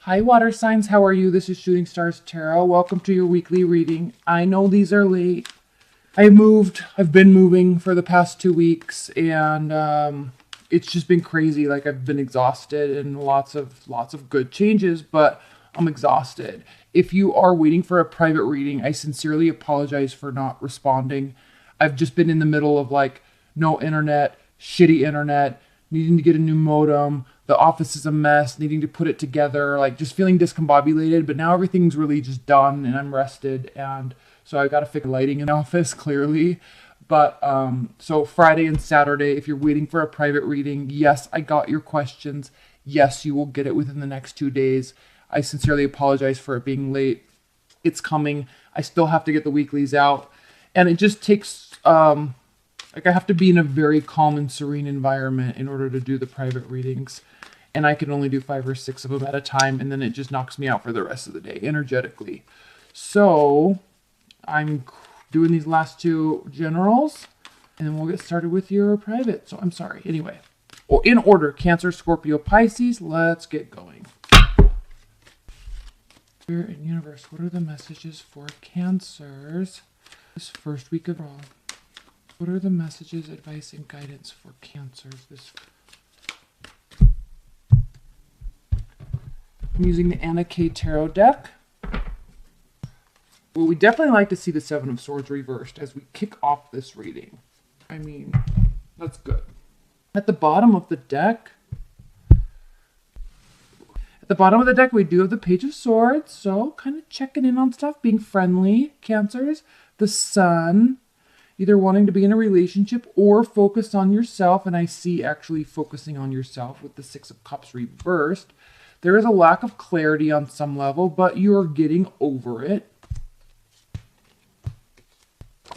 Hi, water signs. How are you? This is Shooting Stars Tarot. Welcome to your weekly reading. I know these are late. I've been moving for the past 2 weeks, and it's just been crazy. Like, I've been exhausted and lots of good changes, but I'm exhausted. If you are waiting for a private reading, I sincerely apologize for not responding. I've just been in the middle of no internet, shitty internet, needing to get a new modem. The office is a mess, needing to put it together, just feeling discombobulated. But now everything's really just done and I'm rested. And so I got to fix lighting in the office, clearly. But so Friday and Saturday, if you're waiting for a private reading, yes, I got your questions. Yes, you will get it within the next 2 days. I sincerely apologize for it being late. It's coming. I still have to get the weeklies out. And it just takes, I have to be in a very calm and serene environment in order to do the private readings. And I can only do 5 or 6 of them at a time. And then it just knocks me out for the rest of the day energetically. So I'm doing these last 2 generals. And then we'll get started with your private. So I'm sorry. Anyway, in order, Cancer, Scorpio, Pisces. Let's get going. Spirit and universe, what are the messages for Cancers this first week of all? What are the messages, advice, and guidance for Cancers this? I'm using the Anna K Tarot deck. Well, we definitely like to see the 7 of Swords reversed as we kick off this reading. I mean, that's good. At the bottom of the deck, we do have the Page of Swords, so kind of checking in on stuff, being friendly, Cancers. The Sun, either wanting to be in a relationship or focus on yourself, and I see actually focusing on yourself with the 6 of Cups reversed. There is a lack of clarity on some level, but you're getting over it.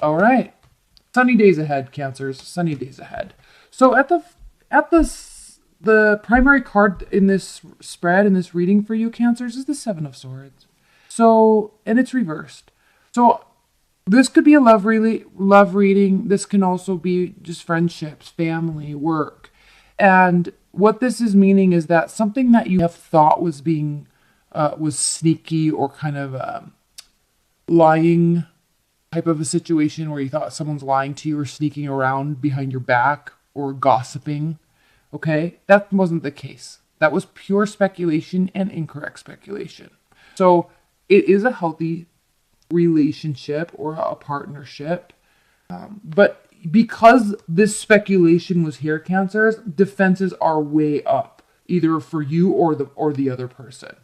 All right. Sunny days ahead, Cancers. Sunny days ahead. So at the primary card in this spread, in this reading for you, Cancers, is the 7 of Swords. So, and it's reversed. So this could be a love reading. This can also be just friendships, family, work. And what this is meaning is that something that you have thought was being, was sneaky or kind of lying type of a situation where you thought someone's lying to you or sneaking around behind your back or gossiping. Okay, that wasn't the case. That was pure speculation and incorrect speculation. So it is a healthy relationship or a partnership. But because this speculation was here, Cancers, defenses are way up, either for you or the other person.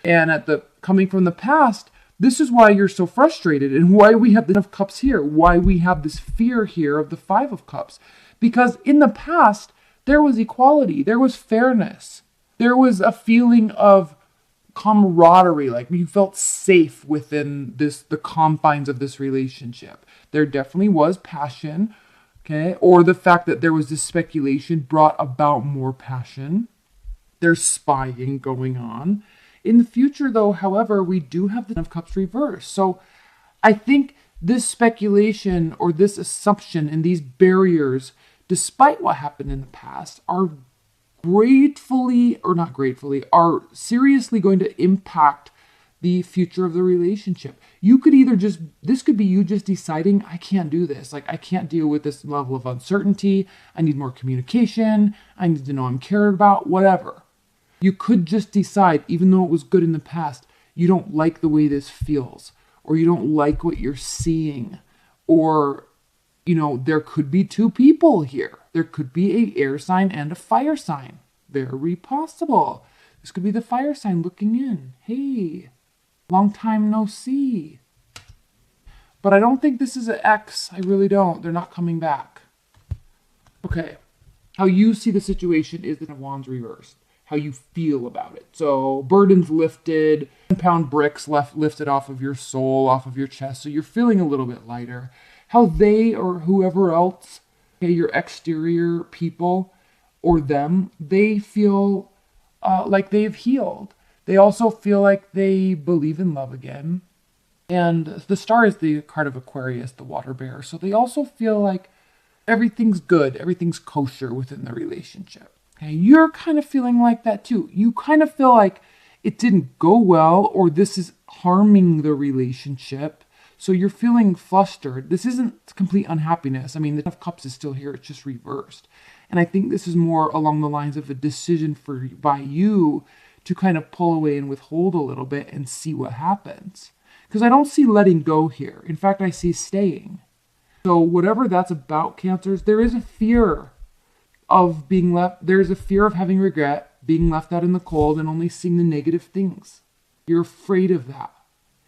And coming from the past, this is why you're so frustrated and why we have the 10 of Cups here, why we have this fear here of the 5 of Cups. Because in the past, there was equality, there was fairness, there was a feeling of camaraderie, like you felt safe within the confines of this relationship. There definitely was passion, okay? Or the fact that there was this speculation brought about more passion. There's spying going on. In the future, though, however, we do have the 10 of Cups reversed. So I think this speculation or this assumption and these barriers, despite what happened in the past, are are seriously going to impact the future of the relationship. You could this could be you just deciding, I can't do this. I can't deal with this level of uncertainty. I need more communication. I need to know I'm cared about, whatever. You could just decide, even though it was good in the past, you don't like the way this feels, or you don't like what you're seeing, or there could be 2 people here. There could be an air sign and a fire sign. Very possible. This could be the fire sign looking in. Hey, long time no see. But I don't think this is an X. I really don't. They're not coming back. Okay. How you see the situation is the 10 of Wands reversed. How you feel about it. So burdens lifted, 10-pound bricks lifted off of your soul, off of your chest. So you're feeling a little bit lighter. How they or whoever else, your exterior people or them, they feel like they've healed. They also feel like they believe in love again. And the star is the card of Aquarius, the water bearer. So they also feel like everything's good, everything's kosher within the relationship. Okay, you're kind of feeling like that too. You kind of feel like it didn't go well, or this is harming the relationship. So you're feeling flustered. This isn't complete unhappiness. I mean, the Ten of Cups is still here. It's just reversed. And I think this is more along the lines of a decision by you to kind of pull away and withhold a little bit and see what happens. Because I don't see letting go here. In fact, I see staying. So whatever that's about, Cancers, there is a fear of being left. There's a fear of having regret, being left out in the cold and only seeing the negative things. You're afraid of that.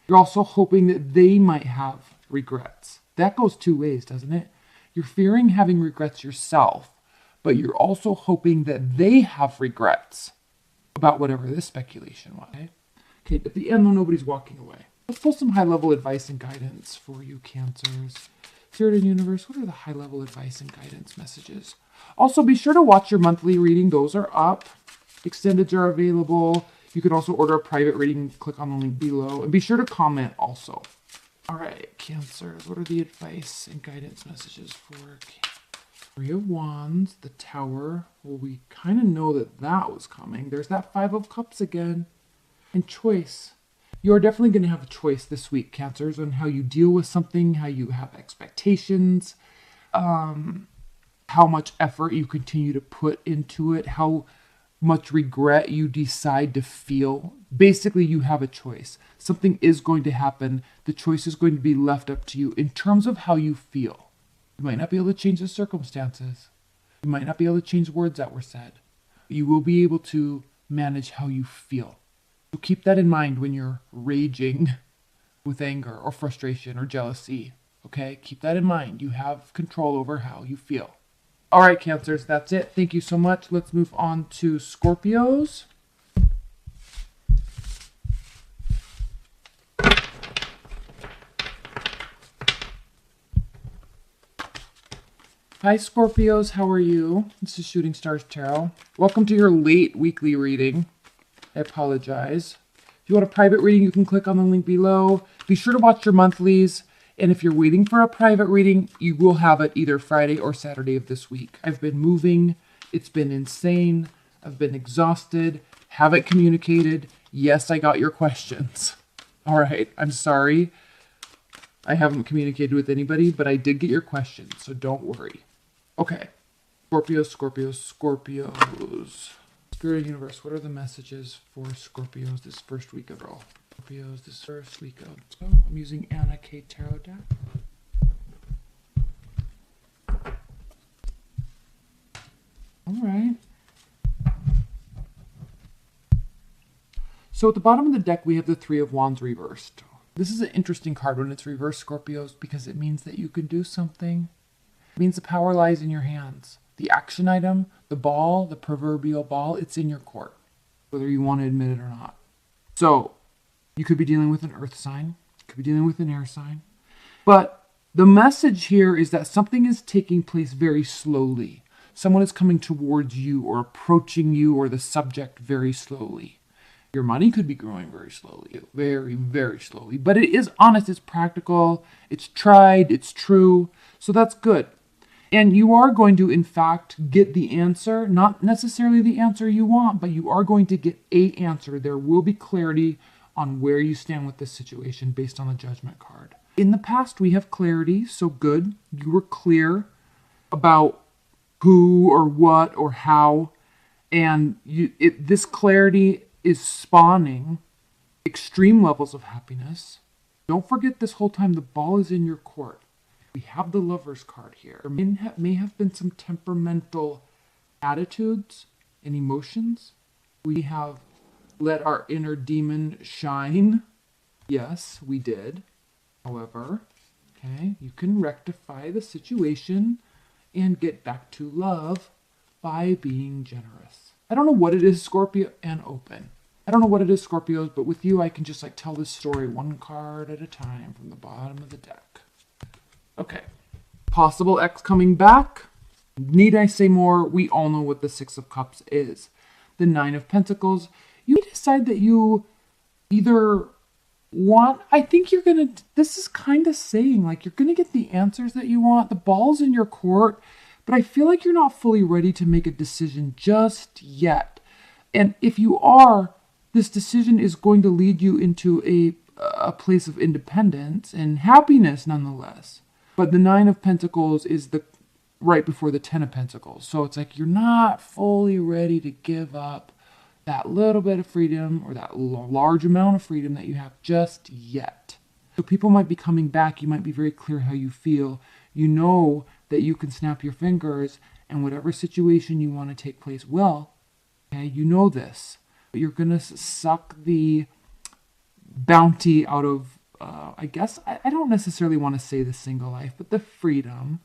You're also hoping that they might have regrets. That goes two ways, doesn't it? You're fearing having regrets yourself, but you're also hoping that they have regrets about whatever this speculation was. Okay, at the end, though, nobody's walking away. Let's pull some high-level advice and guidance for you, Cancers. Spirit and Universe, what are the high-level advice and guidance messages? Also, be sure to watch your monthly reading. Those are up. Extendeds are available. You can also order a private reading. Click on the link below. And be sure to comment also. All right, Cancers, what are the advice and guidance messages for Cancer? Three of Wands, the Tower. Well, we kind of know that was coming. There's that Five of Cups again. And choice. You're definitely going to have a choice this week, Cancers, on how you deal with something, how you have expectations, how much effort you continue to put into it, how much regret you decide to feel. Basically, you have a choice. Something is going to happen. The choice is going to be left up to you in terms of how you feel. You might not be able to change the circumstances. You might not be able to change words that were said. You will be able to manage how you feel. So keep that in mind when you're raging with anger or frustration or jealousy. Okay? Keep that in mind. You have control over how you feel. All right, Cancers, that's it. Thank you so much. Let's move on to Scorpios. Hi, Scorpios. How are you? This is Shooting Stars Tarot. Welcome to your late weekly reading. I apologize. If you want a private reading, you can click on the link below. Be sure to watch your monthlies. And if you're waiting for a private reading, you will have it either Friday or Saturday of this week. I've been moving. It's been insane. I've been exhausted. Haven't communicated. Yes, I got your questions. All right. I'm sorry. I haven't communicated with anybody, but I did get your questions, so don't worry. Okay. Scorpios, Scorpios, Scorpios. Spirit of Universe, what are the messages for Scorpios this first week of all? Scorpios this first week of... So I'm using Anna K. Tarot deck. All right. So at the bottom of the deck, we have the Three of Wands reversed. This is an interesting card when it's reversed, Scorpios, because it means that you can do something. It means the power lies in your hands. The action item, the ball, the proverbial ball, it's in your court, whether you want to admit it or not. So you could be dealing with an earth sign, you could be dealing with an air sign. But the message here is that something is taking place very slowly. Someone is coming towards you or approaching you or the subject very slowly. Your money could be growing very slowly, very, very slowly. But it is honest, it's practical, it's tried, it's true. So that's good. And you are going to, in fact, get the answer, not necessarily the answer you want, but you are going to get an answer. There will be clarity on where you stand with this situation based on the Judgment card. In the past, we have clarity, so good. You were clear about who or what or how, and this clarity is spawning extreme levels of happiness. Don't forget this whole time the ball is in your court. We have the Lover's card here. There may have been some temperamental attitudes and emotions. We have let our inner demon shine. Yes, we did. However, okay, you can rectify the situation and get back to love by being generous. I don't know what it is, Scorpio, and open. I don't know what it is, Scorpios, but with you, I can just tell this story one card at a time from the bottom of the deck. Okay. Possible ex coming back. Need I say more? We all know what the Six of Cups is. The Nine of Pentacles. You decide that you either want... I think you're going to... This is kind of saying, you're going to get the answers that you want. The ball's in your court. But I feel like you're not fully ready to make a decision just yet. And if you are, this decision is going to lead you into a place of independence and happiness nonetheless. But the Nine of Pentacles is the right before the Ten of Pentacles. So it's like you're not fully ready to give up that little bit of freedom or that large amount of freedom that you have just yet. So people might be coming back. You might be very clear how you feel. You know that you can snap your fingers and whatever situation you want to take place will. Okay, you know this. But you're going to suck the bounty out of, I guess, I don't necessarily want to say the single life, but the freedom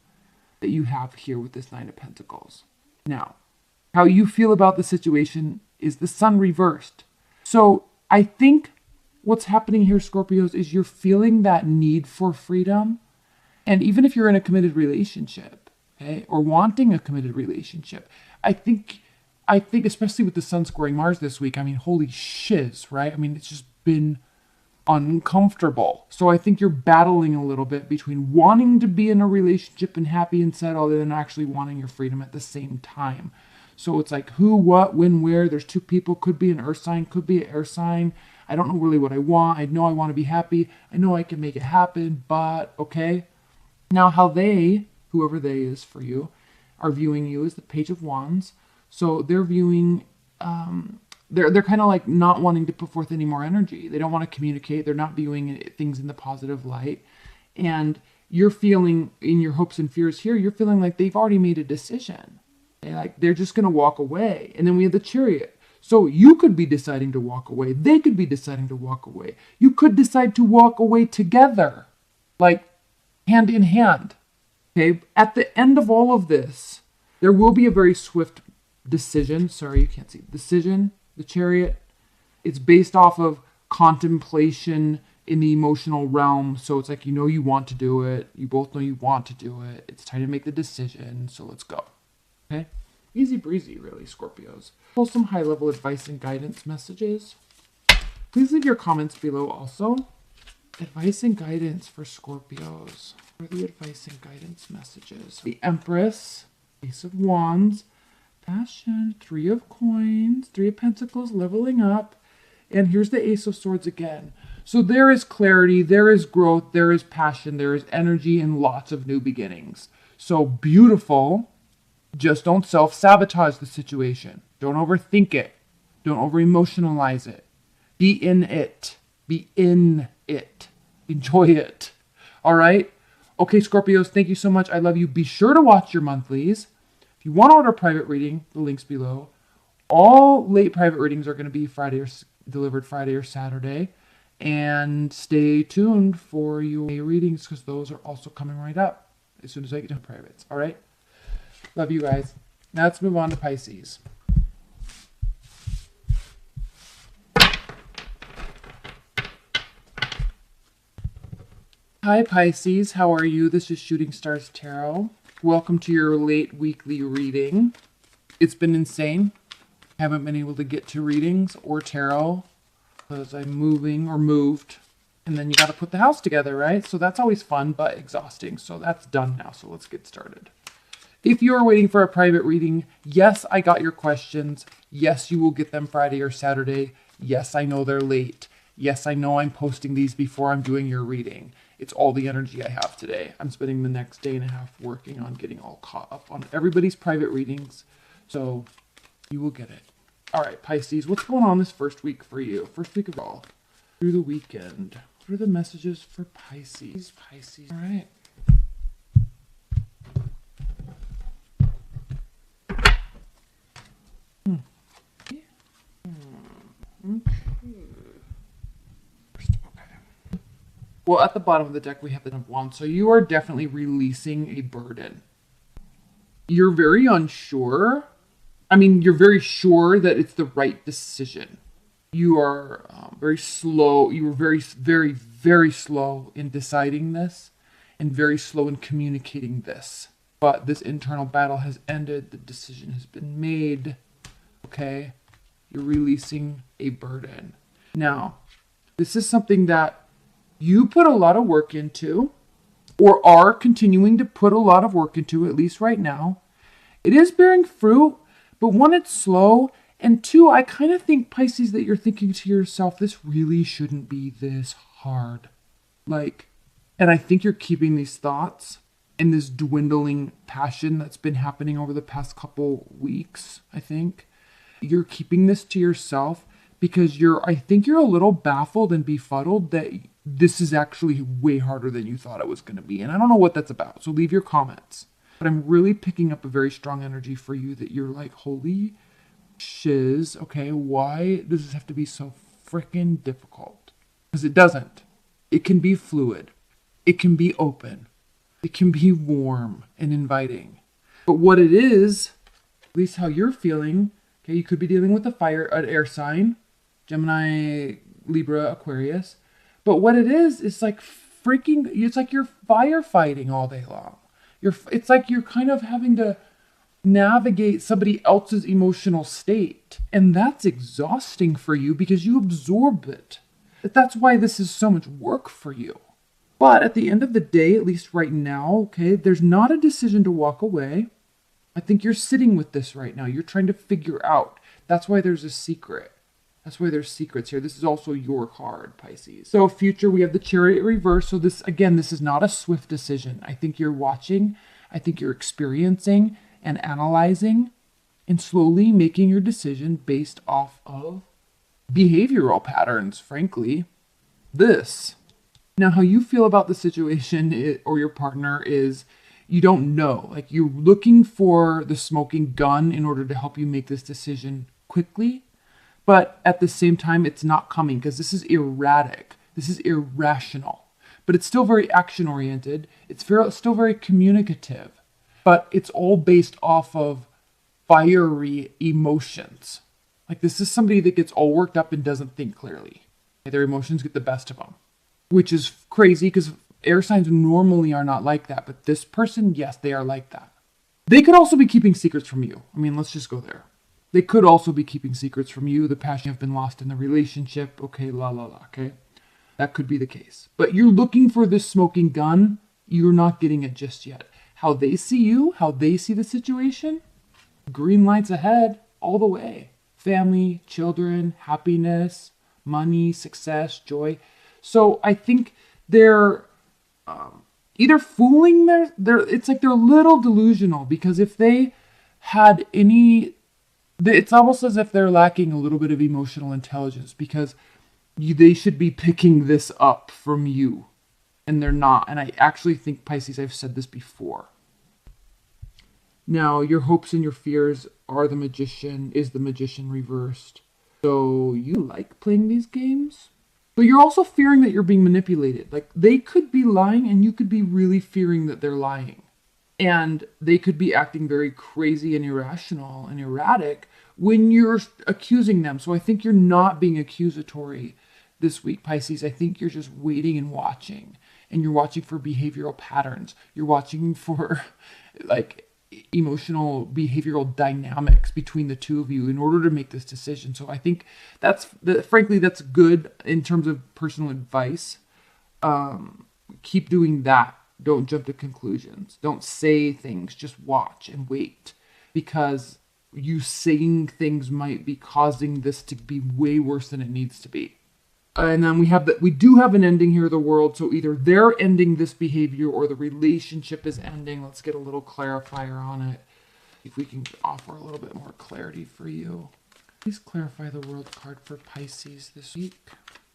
that you have here with this Nine of Pentacles. Now, how you feel about the situation is the Sun reversed. So I think what's happening here, Scorpios, is you're feeling that need for freedom. And even if you're in a committed relationship, okay, or wanting a committed relationship, I think especially with the Sun squaring Mars this week, I mean, holy shiz, right? I mean, it's just been uncomfortable. So I think you're battling a little bit between wanting to be in a relationship and happy and settled and actually wanting your freedom at the same time. So it's like who, what, when, where. There's two people. Could be an earth sign, could be an air sign. I don't know really what I want. I know I want to be happy. I know I can make it happen, but okay. Now how they, whoever they is for you, are viewing you is the Page of Wands. So they're viewing, they're kind of like not wanting to put forth any more energy. They don't want to communicate. They're not viewing things in the positive light. And you're feeling, in your hopes and fears here, you're feeling like they've already made a decision. Like they're just going to walk away. And then we have the Chariot. So you could be deciding to walk away. They could be deciding to walk away. You could decide to walk away together, like hand in hand. Okay. At the end of all of this, there will be a very swift decision. Sorry, you can't see. Decision, the Chariot. It's based off of contemplation in the emotional realm. So it's like, you know, you want to do it. You both know you want to do it. It's time to make the decision. So let's go. Okay. Easy breezy, really, Scorpios. Pull some high-level advice and guidance messages. Please leave your comments below also. Advice and guidance for Scorpios. What are the advice and guidance messages? The Empress, Ace of Wands, Passion, Three of Coins, Three of Pentacles, leveling up. And here's the Ace of Swords again. So there is clarity, there is growth, there is passion, there is energy, and lots of new beginnings. So beautiful. Just don't self-sabotage the situation. Don't overthink it. Don't over-emotionalize it. Be in it. Be in it. Enjoy it. All right? Okay, Scorpios, thank you so much. I love you. Be sure to watch your monthlies. If you want to order a private reading, the link's below. All late private readings are going to be delivered Friday or Saturday. And stay tuned for your readings because those are also coming right up as soon as I get to privates. All right? Love you guys. Now let's move on to Pisces. Hi Pisces, how are you? This is Shooting Stars Tarot. Welcome to your late weekly reading. It's been insane. Haven't been able to get to readings or tarot because I'm moving or moved. And then you got to put the house together, right? So that's always fun but exhausting. So that's done now. So let's get started. If you are waiting for a private reading, yes, I got your questions. Yes, you will get them Friday or Saturday. Yes, I know they're late. Yes, I know I'm posting these before I'm doing your reading. It's all the energy I have today. I'm spending the next day and a half working on getting all caught up on everybody's private readings. So you will get it. All right, Pisces, what's going on this first week for you? First week of all, through the weekend. What are the messages for Pisces? Pisces, all right. Well, at the bottom of the deck, we have the Ten of Wands. So you are definitely releasing a burden. You're very unsure. I mean, you're very sure that it's the right decision. You are very slow. You were very, very, very slow in deciding this and very slow in communicating this. But this internal battle has ended. The decision has been made. Okay? You're releasing a burden. Now, this is something that you put a lot of work into, or are continuing to put a lot of work into, at least right now. It is bearing fruit, but when it's slow And two, I kind of think, Pisces, that you're thinking to yourself, this really shouldn't be this hard. Like, and I think you're keeping these thoughts and this dwindling passion that's been happening over the past couple weeks, I think. You're keeping this to yourself because I think you're a little baffled and befuddled that this is actually way harder than you thought it was going to be. And I don't know what that's about, so leave your comments. But I'm really picking up a very strong energy for you that you're like, holy shiz, okay, why does this have to be so freaking difficult? Because it doesn't. It can be fluid. It can be open. It can be warm and inviting. But what it is, at least how you're feeling, okay, you could be dealing with an air sign, Gemini, Libra, Aquarius. But what it is like it's like you're firefighting all day long. It's like you're kind of having to navigate somebody else's emotional state. And that's exhausting for you because you absorb it. That's why this is so much work for you. But at the end of the day, at least right now, okay, there's not a decision to walk away. I think you're sitting with this right now. You're trying to figure out. That's why there's a secret. That's why there's secrets here. This is also your card, Pisces. So future, we have the Chariot reverse. So this is not a swift decision. I think you're watching. I think you're experiencing and analyzing and slowly making your decision based off of behavioral patterns, frankly. Now, how you feel about the situation or your partner is you don't know. Like, you're looking for the smoking gun in order to help you make this decision quickly. But at the same time, it's not coming because this is erratic. This is irrational. But it's still very action-oriented. It's still very communicative. But it's all based off of fiery emotions. Like, this is somebody that gets all worked up and doesn't think clearly. Their emotions get the best of them. Which is crazy because air signs normally are not like that. But this person, yes, they are like that. They could also be keeping secrets from you. I mean, let's just go there. They could also be keeping secrets from you. The passion have been lost in the relationship. Okay, okay? That could be the case. But you're looking for this smoking gun. You're not getting it just yet. How they see you, how they see the situation, green lights ahead all the way. Family, children, happiness, money, success, joy. So I think they're either fooling it's like they're a little delusional because if they had it's almost as if they're lacking a little bit of emotional intelligence because they should be picking this up from you and they're not. And I actually think, Pisces, I've said this before. Now, your hopes and your fears are the magician reversed. So you like playing these games? But you're also fearing that you're being manipulated. Like, they could be lying and you could be really fearing that they're lying. And they could be acting very crazy and irrational and erratic when you're accusing them. So I think you're not being accusatory this week, Pisces. I think you're just waiting and watching. And you're watching for behavioral patterns. You're watching for, like, emotional behavioral dynamics between the two of you in order to make this decision. So I think frankly, that's good in terms of personal advice. Keep doing that. Don't jump to conclusions. Don't say things. Just watch and wait. Because you saying things might be causing this to be way worse than it needs to be. And then we do have an ending here of the world. So either they're ending this behavior or the relationship is ending. Let's get a little clarifier on it. If we can offer a little bit more clarity for you. Please clarify the world card for Pisces this week.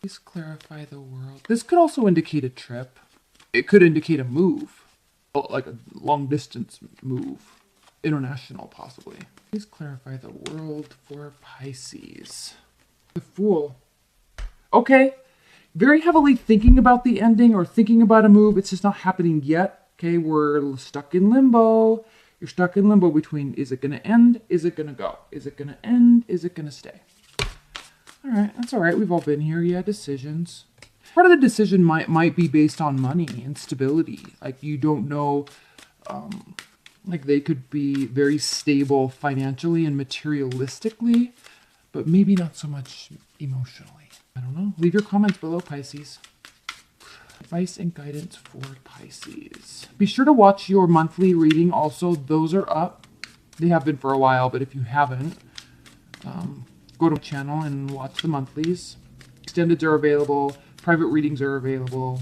Please clarify the world. This could also indicate a trip. It could indicate a move, like a long distance move, international possibly. Please clarify the world for Pisces. The Fool. Okay, very heavily thinking about the ending or thinking about a move. It's just not happening yet. Okay, we're stuck in limbo. You're stuck in limbo between, is it going to end? Is it going to go? Is it going to end? Is it going to stay? All right, that's all right. We've all been here. Yeah, decisions. Part of the decision might be based on money and stability. Like, you don't know, like, they could be very stable financially and materialistically, but maybe not so much emotionally. I don't know. Leave your comments below, Pisces. Advice and guidance for Pisces. Be sure to watch your monthly reading also. Those are up. They have been for a while, but if you haven't, go to my channel and watch the monthlies. Extendeds are available. Private readings are available.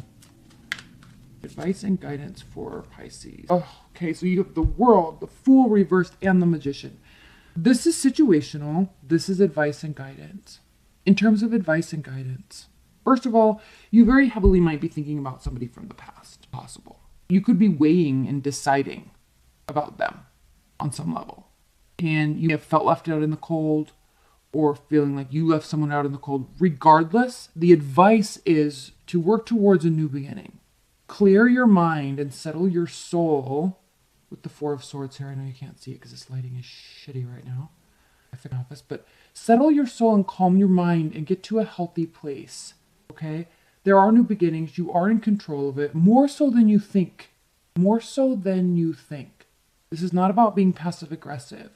Advice and guidance for Pisces. Oh, okay, so you have the World, the Fool reversed, and the Magician. This is situational. This is advice and guidance. In terms of advice and guidance, first of all, you very heavily might be thinking about somebody from the past, possible. You could be weighing and deciding about them on some level. And you have felt left out in the cold or feeling like you left someone out in the cold. Regardless, the advice is to work towards a new beginning. Clear your mind and settle your soul with the Four of Swords here. I know you can't see it because this lighting is shitty right now. Office, but settle your soul and calm your mind and get to a healthy place. Okay? There are new beginnings. You are in control of it, more so than you think. More so than you think. This is not about being passive aggressive.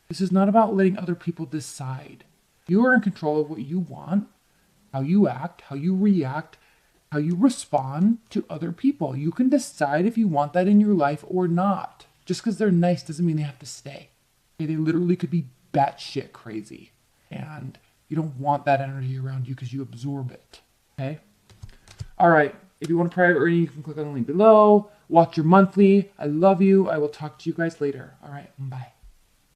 This is not about letting other people decide. You are in control of what you want, how you act, how you react, how you respond to other people. You can decide if you want that in your life or not. Just because they're nice doesn't mean they have to stay. Okay? They literally could be batshit crazy. And you don't want that energy around you because you absorb it. Okay? All right. If you want a private reading, you can click on the link below. Watch your monthly. I love you. I will talk to you guys later. All right. Bye.